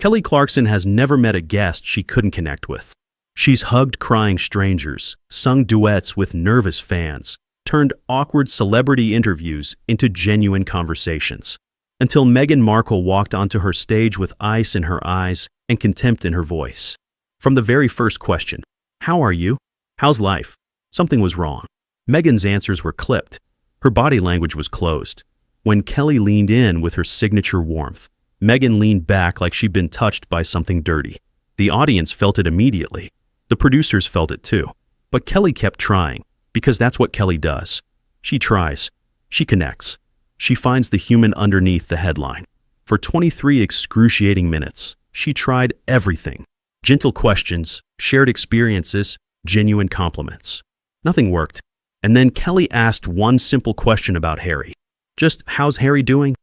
Kelly Clarkson has never met a guest she couldn't connect with. She's hugged crying strangers, sung duets with nervous fans, turned awkward celebrity interviews into genuine conversations. Until Meghan Markle walked onto her stage with ice in her eyes and contempt in her voice. From the very first question, "How are you? How's life?" something was wrong. Meghan's answers were clipped. Her body language was closed. When Kelly leaned in with her signature warmth, Meghan leaned back like she'd been touched by something dirty. The audience felt it immediately. The producers felt it too. But Kelly kept trying, because that's what Kelly does. She tries. She connects. She finds the human underneath the headline. For 23 excruciating minutes, she tried everything. Gentle questions, shared experiences, genuine compliments. Nothing worked. And then Kelly asked one simple question about Harry. Just, "How's Harry doing?"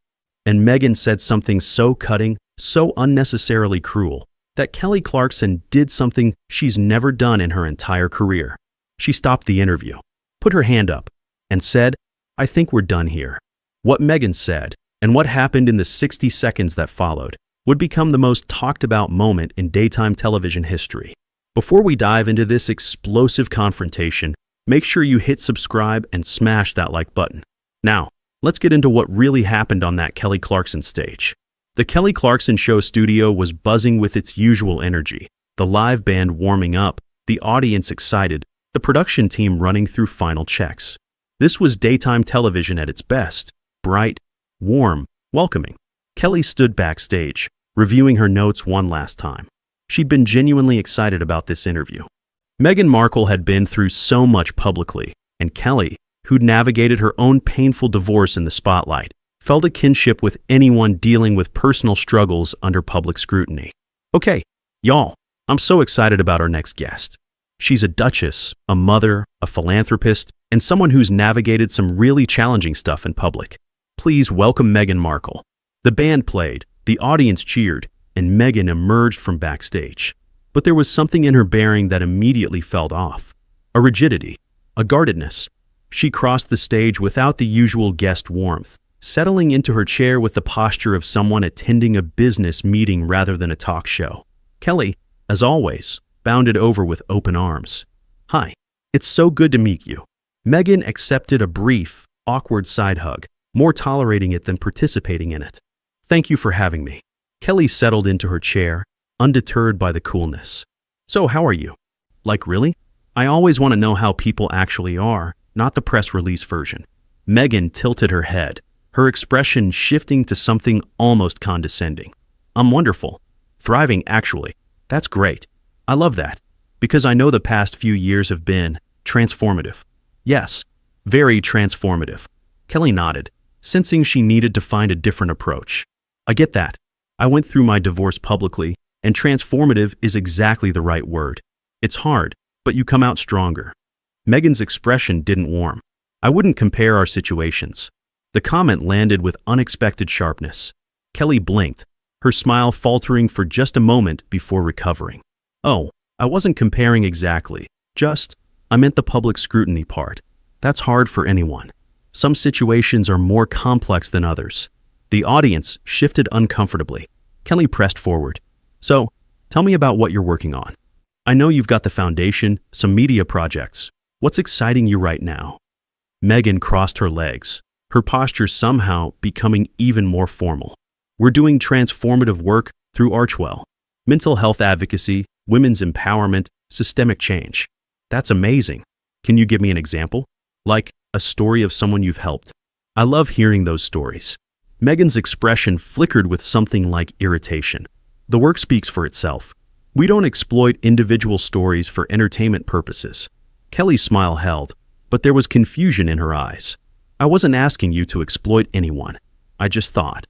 And Meghan said something so cutting, so unnecessarily cruel, that Kelly Clarkson did something she's never done in her entire career. She stopped the interview, put her hand up, and said, "I think we're done here." What Meghan said, and what happened in the 60 seconds that followed, would become the most talked about moment in daytime television history. Before we dive into this explosive confrontation, make sure you hit subscribe and smash that like button. Now, let's get into what really happened on that Kelly Clarkson stage. The Kelly Clarkson Show studio was buzzing with its usual energy, the live band warming up, the audience excited, the production team running through final checks. This was daytime television at its best, bright, warm, welcoming. Kelly stood backstage, reviewing her notes one last time. She'd been genuinely excited about this interview. Meghan Markle had been through so much publicly, and Kelly, who'd navigated her own painful divorce in the spotlight, felt a kinship with anyone dealing with personal struggles under public scrutiny. Okay, y'all, I'm so excited about our next guest. She's a duchess, a mother, a philanthropist, and someone who's navigated some really challenging stuff in public. Please welcome Meghan Markle. The band played, the audience cheered, and Meghan emerged from backstage. But there was something in her bearing that immediately felt off. A rigidity, a guardedness. She crossed the stage without the usual guest warmth, settling into her chair with the posture of someone attending a business meeting rather than a talk show. Kelly, as always, bounded over with open arms. "Hi, it's so good to meet you." Meghan accepted a brief, awkward side hug, more tolerating it than participating in it. "Thank you for having me." Kelly settled into her chair, undeterred by the coolness. "So how are you?" "Like really? I always want to know how people actually are, not the press release version." Meghan tilted her head, her expression shifting to something almost condescending. "I'm wonderful. Thriving, actually. That's great. I love that, because I know the past few years have been transformative." "Yes, very transformative." Kelly nodded, sensing she needed to find a different approach. "I get that. I went through my divorce publicly, and transformative is exactly the right word. It's hard, but you come out stronger." Meghan's expression didn't warm. "I wouldn't compare our situations." The comment landed with unexpected sharpness. Kelly blinked, her smile faltering for just a moment before recovering. "Oh, I wasn't comparing exactly. I meant the public scrutiny part. That's hard for anyone. Some situations are more complex than others." The audience shifted uncomfortably. Kelly pressed forward. "So, tell me about what you're working on. I know you've got the foundation, some media projects. What's exciting you right now?" Meghan crossed her legs, her posture somehow becoming even more formal. "We're doing transformative work through Archwell. Mental health advocacy, women's empowerment, systemic change." "That's amazing. Can you give me an example? Like a story of someone you've helped?" "I love hearing those stories." Meghan's expression flickered with something like irritation. "The work speaks for itself. We don't exploit individual stories for entertainment purposes." Kelly's smile held, but there was confusion in her eyes. "I wasn't asking you to exploit anyone. I just thought.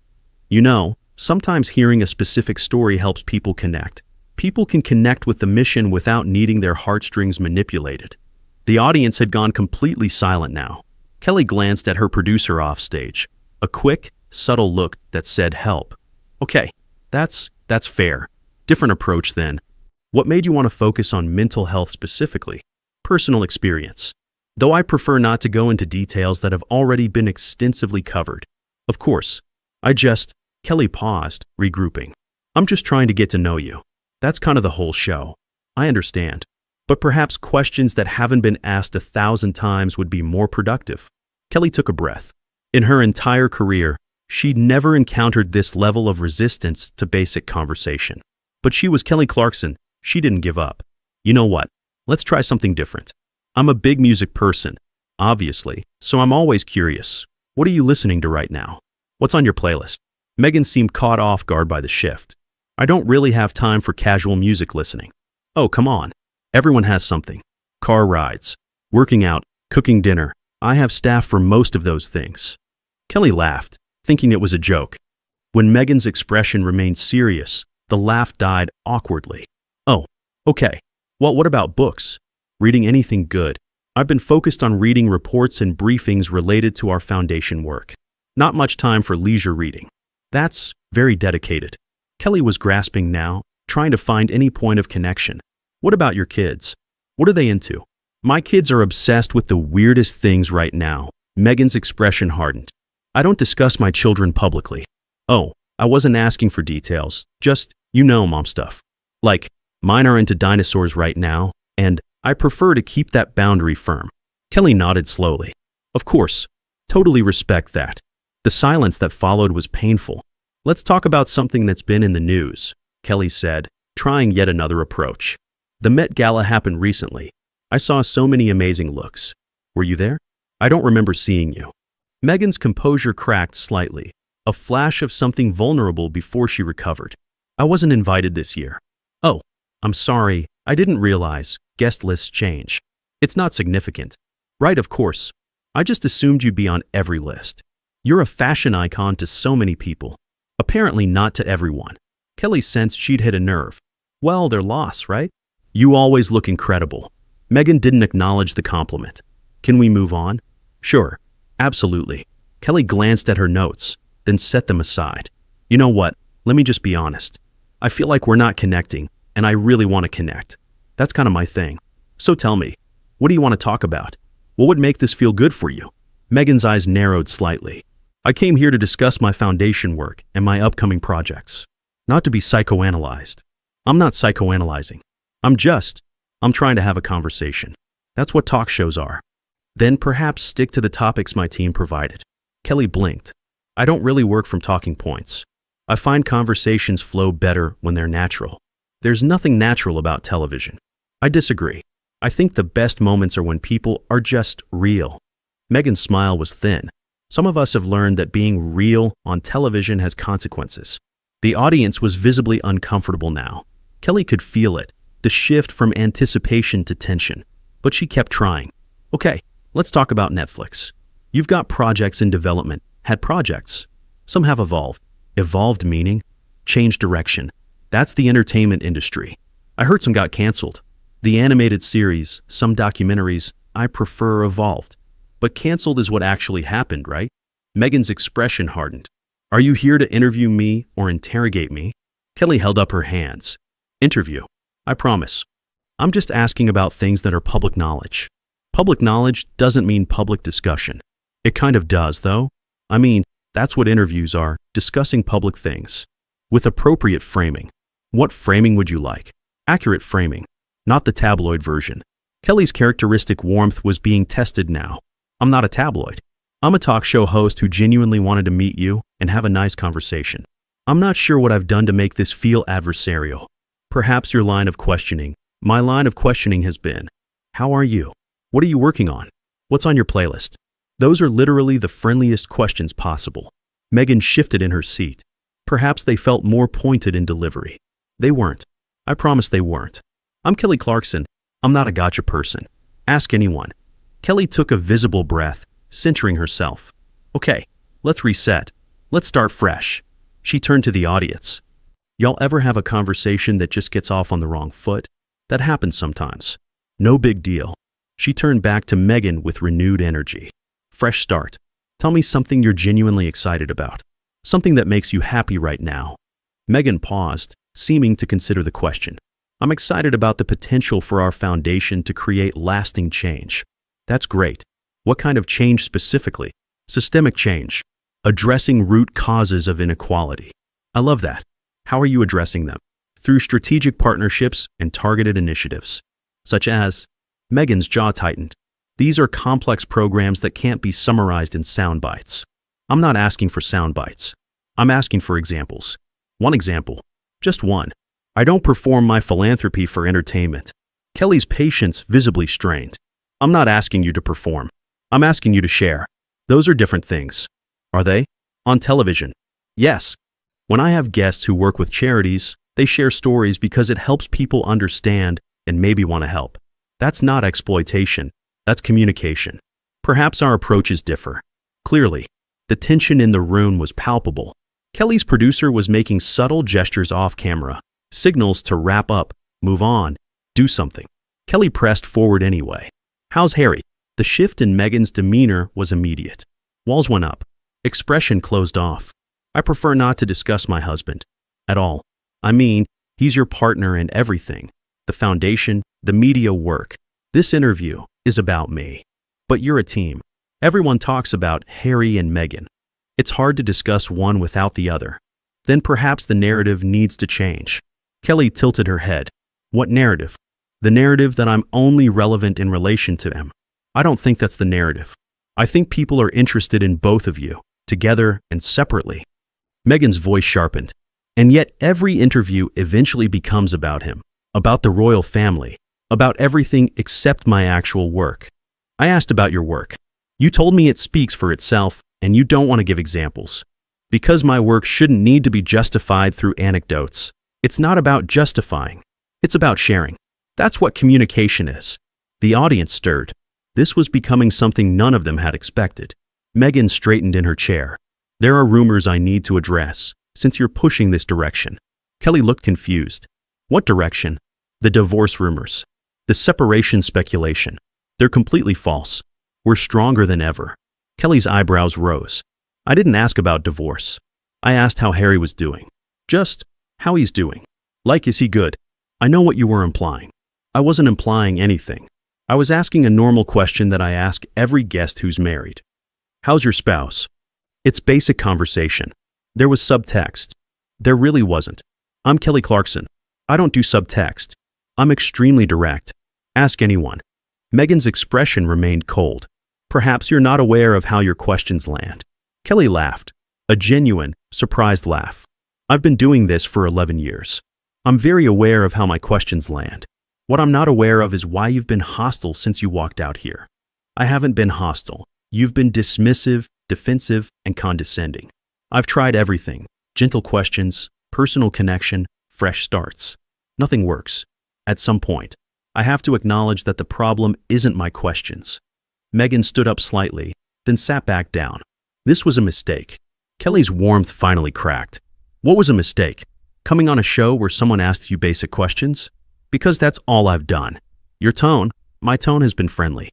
You know, sometimes hearing a specific story helps people connect. People can connect with the mission without needing their heartstrings manipulated." The audience had gone completely silent now. Kelly glanced at her producer offstage, a quick, subtle look that said help. "Okay, that's fair. Different approach then. What made you want to focus on mental health specifically?" "Personal experience. Though I prefer not to go into details that have already been extensively covered. Of course, Kelly paused, regrouping. I'm just trying to get to know you. That's kind of the whole show. I understand. But perhaps questions that haven't been asked 1,000 times would be more productive. Kelly took a breath. In her entire career, she'd never encountered this level of resistance to basic conversation. But she was Kelly Clarkson. She didn't give up. You know what? Let's try something different. I'm a big music person, obviously, so I'm always curious. What are you listening to right now? What's on your playlist? Meghan seemed caught off guard by the shift. I don't really have time for casual music listening. Oh, come on. Everyone has something. Car rides, working out, cooking dinner. I have staff for most of those things. Kelly laughed, thinking it was a joke. When Meghan's expression remained serious, the laugh died awkwardly. Oh, okay. Well, what about books? Reading anything good? I've been focused on reading reports and briefings related to our foundation work. Not much time for leisure reading. That's very dedicated. Kelly was grasping now, trying to find any point of connection. What about your kids? What are they into? My kids are obsessed with the weirdest things right now. Meghan's expression hardened. I don't discuss my children publicly. Oh, I wasn't asking for details. Just, mom stuff. Like, mine are into dinosaurs right now, and I prefer to keep that boundary firm. Kelly nodded slowly. Of course. Totally respect that. The silence that followed was painful. Let's talk about something that's been in the news, Kelly said, trying yet another approach. The Met Gala happened recently. I saw so many amazing looks. Were you there? I don't remember seeing you. Meghan's composure cracked slightly, a flash of something vulnerable before she recovered. I wasn't invited this year. Oh, I'm sorry, I didn't realize. Guest lists change. It's not significant. Right, of course. I just assumed you'd be on every list. You're a fashion icon to so many people. Apparently not to everyone. Kelly sensed she'd hit a nerve. Well, their loss, right? You always look incredible. Meghan didn't acknowledge the compliment. Can we move on? Sure. Absolutely. Kelly glanced at her notes, then set them aside. You know what? Let me just be honest. I feel like we're not connecting, and I really want to connect. That's kind of my thing. So tell me, what do you want to talk about? What would make this feel good for you? Meghan's eyes narrowed slightly. I came here to discuss my foundation work and my upcoming projects. Not to be psychoanalyzed. I'm not psychoanalyzing. I'm trying to have a conversation. That's what talk shows are. Then perhaps stick to the topics my team provided. Kelly blinked. I don't really work from talking points. I find conversations flow better when they're natural. There's nothing natural about television. I disagree. I think the best moments are when people are just real. Meghan's smile was thin. Some of us have learned that being real on television has consequences. The audience was visibly uncomfortable now. Kelly could feel it, the shift from anticipation to tension. But she kept trying. Okay, let's talk about Netflix. You've got projects in development, had projects. Some have evolved. Evolved meaning? Changed direction. That's the entertainment industry. I heard some got canceled. The animated series, some documentaries, I prefer evolved. But canceled is what actually happened, right? Meghan's expression hardened. Are you here to interview me or interrogate me? Kelly held up her hands. Interview. I promise. I'm just asking about things that are public knowledge. Public knowledge doesn't mean public discussion. It kind of does, though. I mean, that's what interviews are, discussing public things. With appropriate framing. What framing would you like? Accurate framing, not the tabloid version. Kelly's characteristic warmth was being tested now. I'm not a tabloid. I'm a talk show host who genuinely wanted to meet you and have a nice conversation. I'm not sure what I've done to make this feel adversarial. Perhaps your line of questioning. My line of questioning has been, how are you? What are you working on? What's on your playlist? Those are literally the friendliest questions possible. Meghan shifted in her seat. Perhaps they felt more pointed in delivery. They weren't. I promise they weren't. I'm Kelly Clarkson. I'm not a gotcha person. Ask anyone. Kelly took a visible breath, centering herself. Okay, let's reset. Let's start fresh. She turned to the audience. Y'all ever have a conversation that just gets off on the wrong foot? That happens sometimes. No big deal. She turned back to Meghan with renewed energy. Fresh start. Tell me something you're genuinely excited about. Something that makes you happy right now. Meghan paused, seeming to consider the question. I'm excited about the potential for our foundation to create lasting change. That's great. What kind of change specifically? Systemic change. Addressing root causes of inequality. I love that. How are you addressing them? Through strategic partnerships and targeted initiatives, such as Meghan's jaw tightened. These are complex programs that can't be summarized in sound bites. I'm not asking for sound bites. I'm asking for examples. One example, just one. I don't perform my philanthropy for entertainment. Kelly's patience visibly strained. I'm not asking you to perform. I'm asking you to share. Those are different things. Are they? On television? Yes. When I have guests who work with charities, they share stories because it helps people understand and maybe want to help. That's not exploitation. That's communication. Perhaps our approaches differ. Clearly, the tension in the room was palpable. Kelly's producer was making subtle gestures off camera, signals to wrap up, move on, do something. Kelly pressed forward anyway. How's Harry? The shift in Meghan's demeanor was immediate. Walls went up. Expression closed off. I prefer not to discuss my husband. At all. I mean, he's your partner in everything. The foundation, the media work. This interview is about me. But you're a team. Everyone talks about Harry and Meghan. It's hard to discuss one without the other. Then perhaps the narrative needs to change. Kelly tilted her head. What narrative? The narrative that I'm only relevant in relation to him. I don't think that's the narrative. I think people are interested in both of you, together and separately. Meghan's voice sharpened. And yet every interview eventually becomes about him, about the royal family, about everything except my actual work. I asked about your work. You told me it speaks for itself, and you don't want to give examples. Because my work shouldn't need to be justified through anecdotes. It's not about justifying. It's about sharing. That's what communication is. The audience stirred. This was becoming something none of them had expected. Meghan straightened in her chair. There are rumors I need to address, since you're pushing this direction. Kelly looked confused. What direction? The divorce rumors. The separation speculation. They're completely false. We're stronger than ever. Kelly's eyebrows rose. I didn't ask about divorce. I asked how Harry was doing. Just how he's doing. Like, is he good? I know what you were implying. I wasn't implying anything. I was asking a normal question that I ask every guest who's married. How's your spouse? It's basic conversation. There was subtext. There really wasn't. I'm Kelly Clarkson. I don't do subtext. I'm extremely direct. Ask anyone. Meghan's expression remained cold. Perhaps you're not aware of how your questions land. Kelly laughed. A genuine, surprised laugh. I've been doing this for 11 years. I'm very aware of how my questions land. What I'm not aware of is why you've been hostile since you walked out here. I haven't been hostile. You've been dismissive, defensive, and condescending. I've tried everything. Gentle questions, personal connection, fresh starts. Nothing works. At some point, I have to acknowledge that the problem isn't my questions. Meghan stood up slightly, then sat back down. This was a mistake. Kelly's warmth finally cracked. What was a mistake? Coming on a show where someone asked you basic questions? Because that's all I've done. Your tone, my tone has been friendly.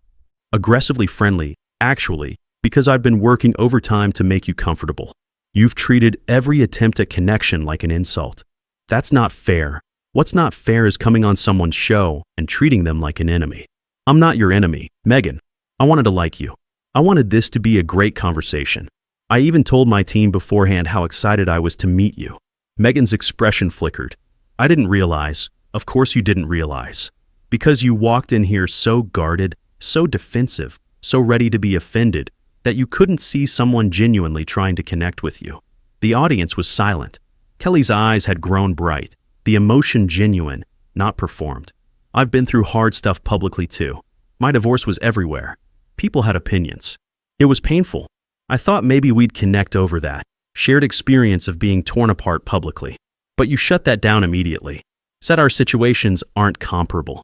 Aggressively friendly, actually, because I've been working overtime to make you comfortable. You've treated every attempt at connection like an insult. That's not fair. What's not fair is coming on someone's show and treating them like an enemy. I'm not your enemy, Meghan. I wanted to like you. I wanted this to be a great conversation. I even told my team beforehand how excited I was to meet you. Meghan's expression flickered. I didn't realize. Of course you didn't realize. Because you walked in here so guarded, so defensive, so ready to be offended, that you couldn't see someone genuinely trying to connect with you. The audience was silent. Kelly's eyes had grown bright, the emotion genuine, not performed. I've been through hard stuff publicly too. My divorce was everywhere. People had opinions. It was painful. I thought maybe we'd connect over that, shared experience of being torn apart publicly. But you shut that down immediately. Said our situations aren't comparable.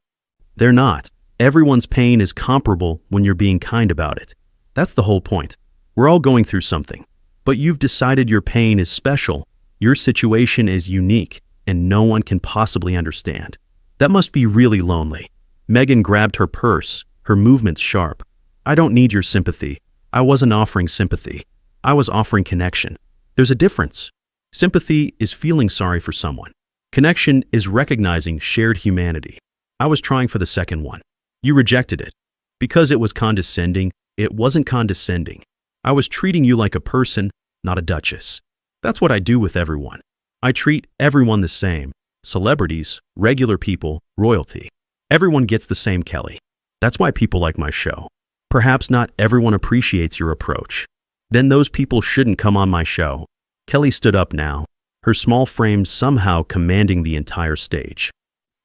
They're not. Everyone's pain is comparable when you're being kind about it. That's the whole point. We're all going through something. But you've decided your pain is special. Your situation is unique, and no one can possibly understand. That must be really lonely. Meghan grabbed her purse, her movements sharp. I don't need your sympathy. I wasn't offering sympathy. I was offering connection. There's a difference. Sympathy is feeling sorry for someone. Connection is recognizing shared humanity. I was trying for the second one. You rejected it. Because it was condescending, it wasn't condescending. I was treating you like a person, not a duchess. That's what I do with everyone. I treat everyone the same. Celebrities, regular people, royalty. Everyone gets the same, Kelly. That's why people like my show. Perhaps not everyone appreciates your approach. Then those people shouldn't come on my show. Kelly stood up now, her small frame somehow commanding the entire stage.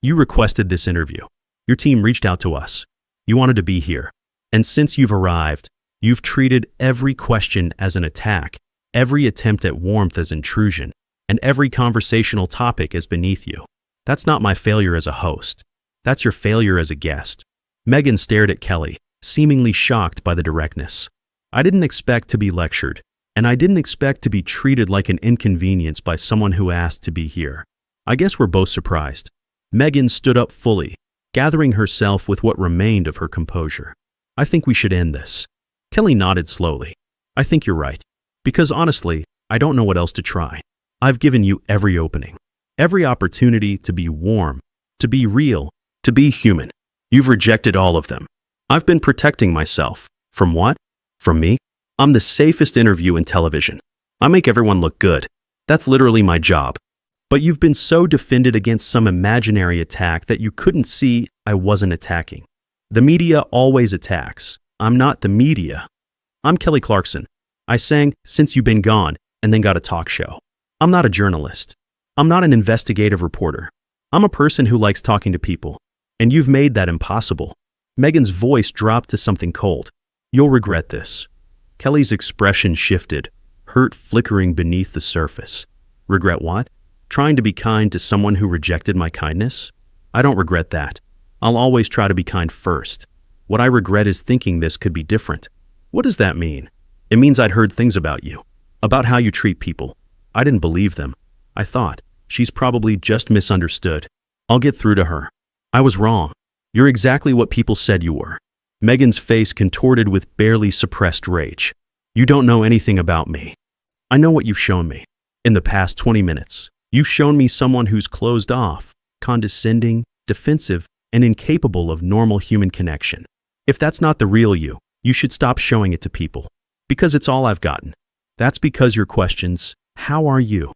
You requested this interview. Your team reached out to us. You wanted to be here. And since you've arrived, you've treated every question as an attack, every attempt at warmth as intrusion, and every conversational topic as beneath you. That's not my failure as a host. That's your failure as a guest. Meghan stared at Kelly, seemingly shocked by the directness. I didn't expect to be lectured, and I didn't expect to be treated like an inconvenience by someone who asked to be here. I guess we're both surprised. Meghan stood up fully, gathering herself with what remained of her composure. I think we should end this. Kelly nodded slowly. I think you're right. Because honestly, I don't know what else to try. I've given you every opening, every opportunity to be warm, to be real, to be human. You've rejected all of them. I've been protecting myself. From what? From me? I'm the safest interview in television. I make everyone look good. That's literally my job. But you've been so defended against some imaginary attack that you couldn't see I wasn't attacking. The media always attacks. I'm not the media. I'm Kelly Clarkson. I sang Since You've Been Gone and then got a talk show. I'm not a journalist. I'm not an investigative reporter. I'm a person who likes talking to people. And you've made that impossible. Meghan's voice dropped to something cold. You'll regret this. Kelly's expression shifted, hurt flickering beneath the surface. Regret what? Trying to be kind to someone who rejected my kindness? I don't regret that. I'll always try to be kind first. What I regret is thinking this could be different. What does that mean? It means I'd heard things about you, about how you treat people. I didn't believe them. I thought, she's probably just misunderstood. I'll get through to her. I was wrong. You're exactly what people said you were. Meghan's face contorted with barely suppressed rage. You don't know anything about me. I know what you've shown me. In the past 20 minutes, you've shown me someone who's closed off, condescending, defensive, and incapable of normal human connection. If that's not the real you, you should stop showing it to people. Because it's all I've gotten. That's because your questions, how are you?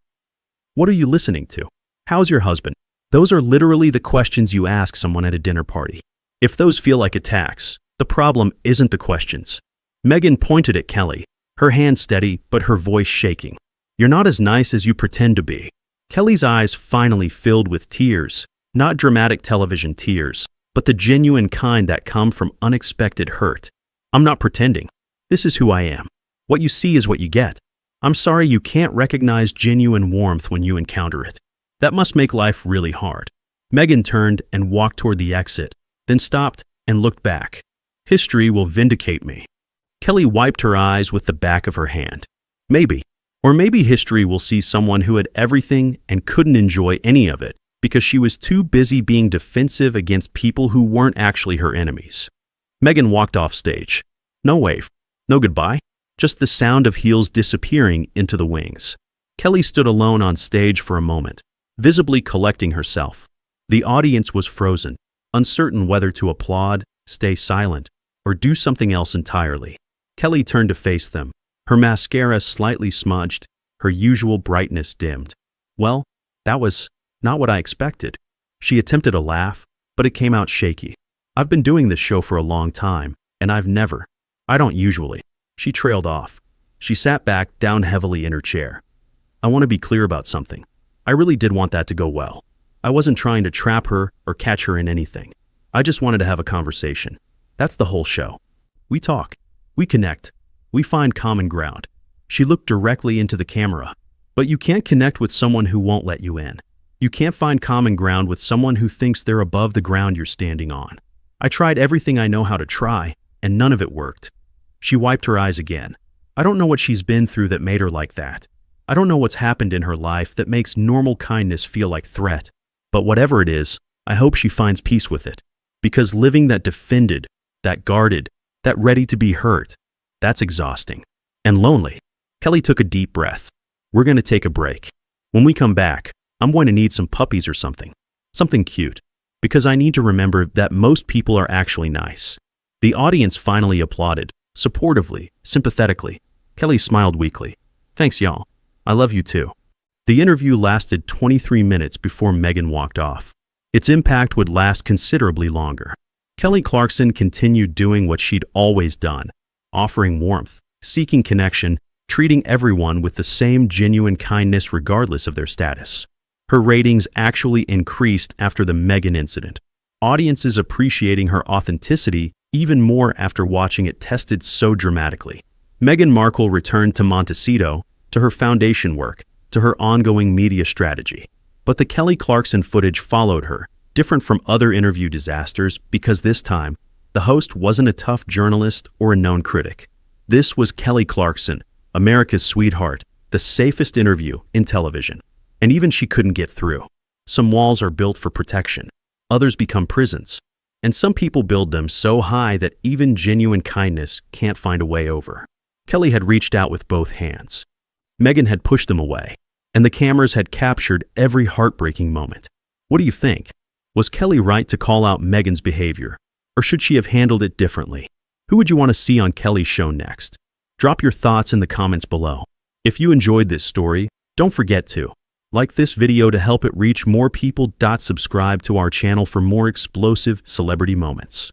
What are you listening to? How's your husband? Those are literally the questions you ask someone at a dinner party. If those feel like attacks, the problem isn't the questions. Meghan pointed at Kelly, her hand steady but her voice shaking. You're not as nice as you pretend to be. Kelly's eyes finally filled with tears, not dramatic television tears, but the genuine kind that come from unexpected hurt. I'm not pretending. This is who I am. What you see is what you get. I'm sorry you can't recognize genuine warmth when you encounter it. That must make life really hard. Meghan turned and walked toward the exit, then stopped and looked back. History will vindicate me. Kelly wiped her eyes with the back of her hand. Maybe. Or maybe history will see someone who had everything and couldn't enjoy any of it because she was too busy being defensive against people who weren't actually her enemies. Meghan walked off stage. No wave. No goodbye. Just the sound of heels disappearing into the wings. Kelly stood alone on stage for a moment, visibly collecting herself. The audience was frozen, uncertain whether to applaud, stay silent, or do something else entirely. Kelly turned to face them, her mascara slightly smudged, her usual brightness dimmed. Well, that was not what I expected. She attempted a laugh, but it came out shaky. I've been doing this show for a long time, and I don't usually. She trailed off. She sat back down heavily in her chair. I want to be clear about something. I really did want that to go well. I wasn't trying to trap her or catch her in anything. I just wanted to have a conversation. That's the whole show. We talk. We connect. We find common ground. She looked directly into the camera. But you can't connect with someone who won't let you in. You can't find common ground with someone who thinks they're above the ground you're standing on. I tried everything I know how to try, and none of it worked. She wiped her eyes again. I don't know what she's been through that made her like that. I don't know what's happened in her life that makes normal kindness feel like threat. But whatever it is, I hope she finds peace with it. Because living that defended, that guarded, that ready to be hurt, that's exhausting. And lonely. Kelly took a deep breath. We're going to take a break. When we come back, I'm going to need some puppies or something. Something cute. Because I need to remember that most people are actually nice. The audience finally applauded, supportively, sympathetically. Kelly smiled weakly. Thanks, y'all. I love you too. The interview lasted 23 minutes before Meghan walked off. Its impact would last considerably longer. Kelly Clarkson continued doing what she'd always done, offering warmth, seeking connection, treating everyone with the same genuine kindness regardless of their status. Her ratings actually increased after the Meghan incident, audiences appreciating her authenticity even more after watching it tested so dramatically. Meghan Markle returned to Montecito, to her foundation work, to her ongoing media strategy. But the Kelly Clarkson footage followed her, different from other interview disasters because this time, the host wasn't a tough journalist or a known critic. This was Kelly Clarkson, America's sweetheart, the safest interview in television. And even she couldn't get through. Some walls are built for protection. Others become prisons. And some people build them so high that even genuine kindness can't find a way over. Kelly had reached out with both hands. Meghan had pushed them away. And the cameras had captured every heartbreaking moment. What do you think? Was Kelly right to call out Meghan's behavior? Or should she have handled it differently? Who would you want to see on Kelly's show next? Drop your thoughts in the comments below. If you enjoyed this story, don't forget to like this video to help it reach more people. Subscribe to our channel for more explosive celebrity moments.